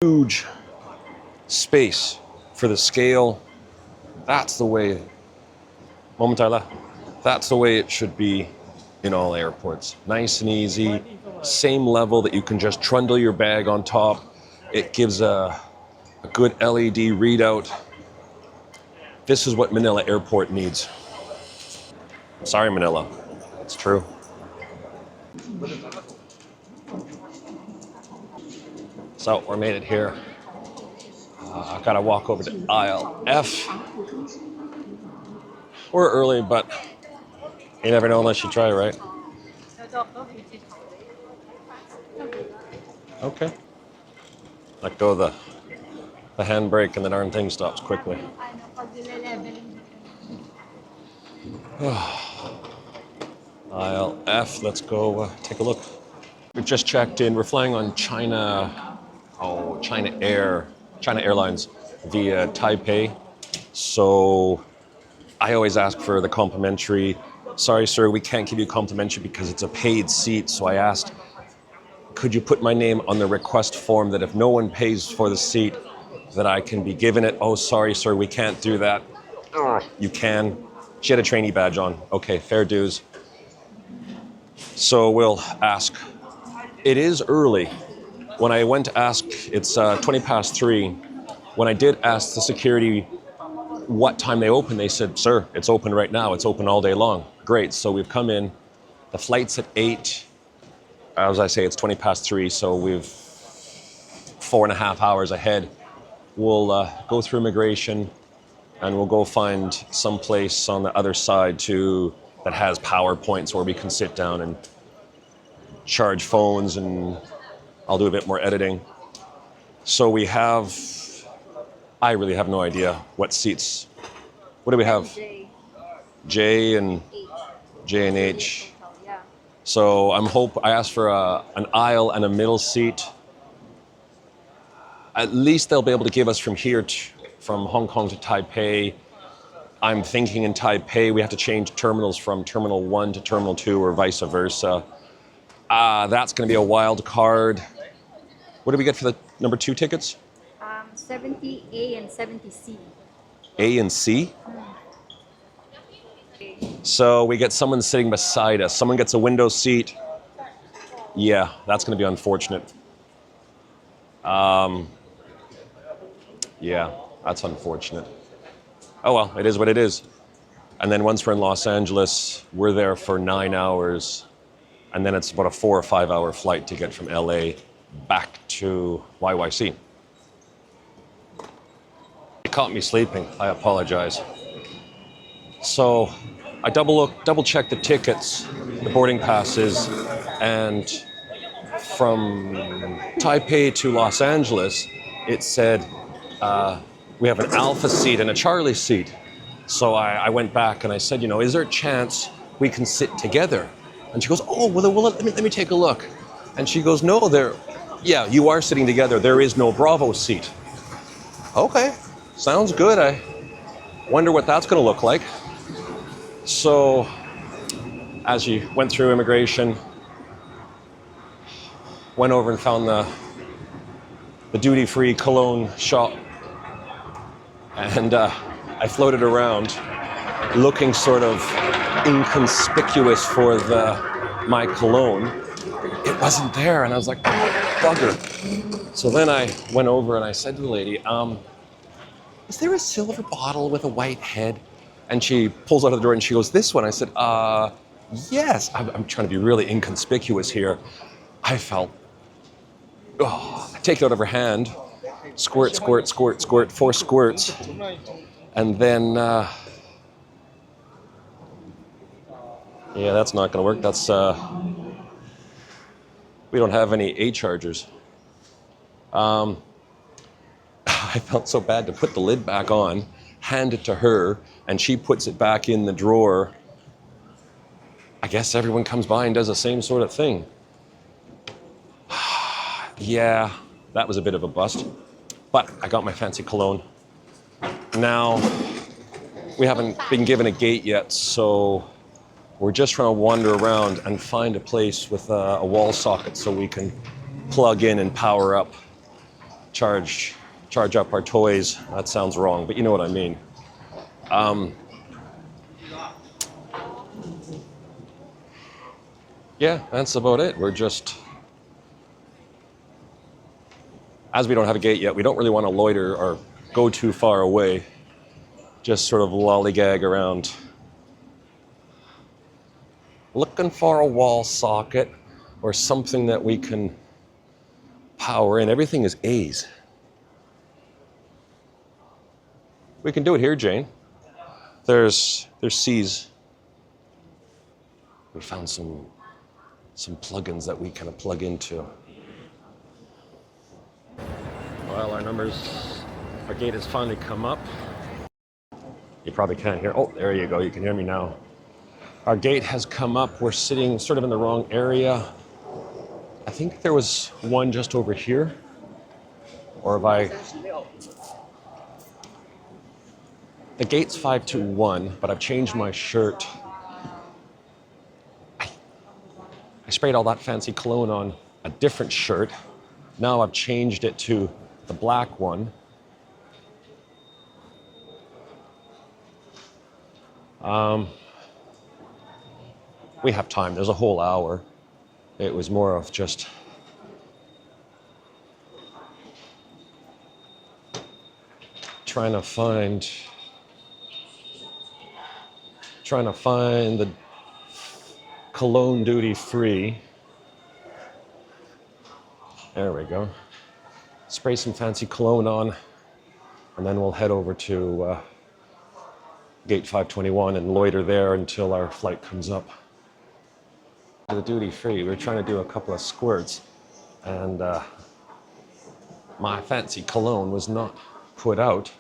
Huge space for the scale. That's the way, Momentala, that's the way it should be in all airports. Nice and easy, same level that you can just trundle your bag on top. It gives a good LED readout. This is what Manila Airport needs. Sorry, Manila. It's true. So we made it here. I gotta walk over to aisle F. We're early, but you never know unless you try, right? Okay. Let go of the handbrake and the darn thing stops quickly. Aisle F, let's go take a look. We just checked in. We're flying on China Airlines via Taipei. So I always ask for the complimentary. Sorry, sir, we can't give you complimentary because it's a paid seat. So I asked, could you put my name on the request form that if no one pays for the seat, that I can be given it? Oh, sorry, sir, we can't do that. You can. She had a trainee badge on. Okay, fair dues. So we'll ask. It is early. When I went to ask, it's 20 past 3. When I did ask the security what time they open, they said, sir, it's open right now. It's open all day long. Great, so we've come in. The flight's at 8. As I say, it's 20 past 3, so we've 4.5 hours ahead. We'll go through immigration and we'll go find some place on the other side that has PowerPoints where we can sit down and charge phones, and I'll do a bit more editing. So I really have no idea what seats. What do we have? J and H. So I asked for an aisle and a middle seat. At least they'll be able to give us from here, from Hong Kong to Taipei. I'm thinking in Taipei we have to change terminals from Terminal 1 to Terminal 2 or vice versa. That's going to be a wild card. What do we get for the number 2 tickets? 70A and 70C. A and C? So we get someone sitting beside us. Someone gets a window seat. Yeah, that's going to be unfortunate. Yeah, that's unfortunate. Oh well, it is what it is. And then once we're in Los Angeles, we're there for 9 hours. And then it's about a 4 or 5 hour flight to get from LA back to YYC. It caught me sleeping. I apologize. So I double checked the tickets, the boarding passes, and from Taipei to Los Angeles, it said we have an Alpha seat and a Charlie seat. So I went back and I said, is there a chance we can sit together? And she goes, oh, well let me take a look. And she goes, no, yeah, you are sitting together. There is no Bravo seat. Okay, sounds good. I wonder what that's going to look like. So as you went through immigration, went over and found the duty-free cologne shop. And I floated around looking sort of inconspicuous for my cologne. It wasn't there, and I was like, oh, bugger. So then I went over and I said to the lady, is there a silver bottle with a white head? And she pulls out of the drawer and she goes, this one. I said, yes. I'm trying to be really inconspicuous here. I felt, I take it out of her hand, squirt, 4 squirts. And then, yeah, that's not gonna work. That's, we don't have any A chargers. I felt so bad to put the lid back on, hand it to her, and she puts it back in the drawer. I guess everyone comes by and does the same sort of thing. Yeah, that was a bit of a bust. But I got my fancy cologne. Now, we haven't been given a gate yet, so we're just trying to wander around and find a place with a wall socket so we can plug in and power up. charge up our toys. That sounds wrong, but you know what I mean. Yeah, that's about it. We're just, as we don't have a gate yet, we don't really want to loiter or go too far away. Just sort of lollygag around, looking for a wall socket or something that we can power in. Everything is A's. We can do it here, Jane. There's C's. We found some plugins that we kind of plug into. Well, our gate has finally come up. You probably can't hear. Oh, there you go. You can hear me now. Our gate has come up. We're sitting sort of in the wrong area. I think there was one just over here. Or if I... The gate's 521, but I've changed my shirt. I sprayed all that fancy cologne on a different shirt. Now I've changed it to the black one. We have time. There's a whole hour. It was more of just trying to find the cologne duty free. There we go. Spray some fancy cologne on, and then we'll head over to gate 521 and loiter there until our flight comes up. The duty free, we were trying to do a couple of squirts, and my fancy cologne was not put out.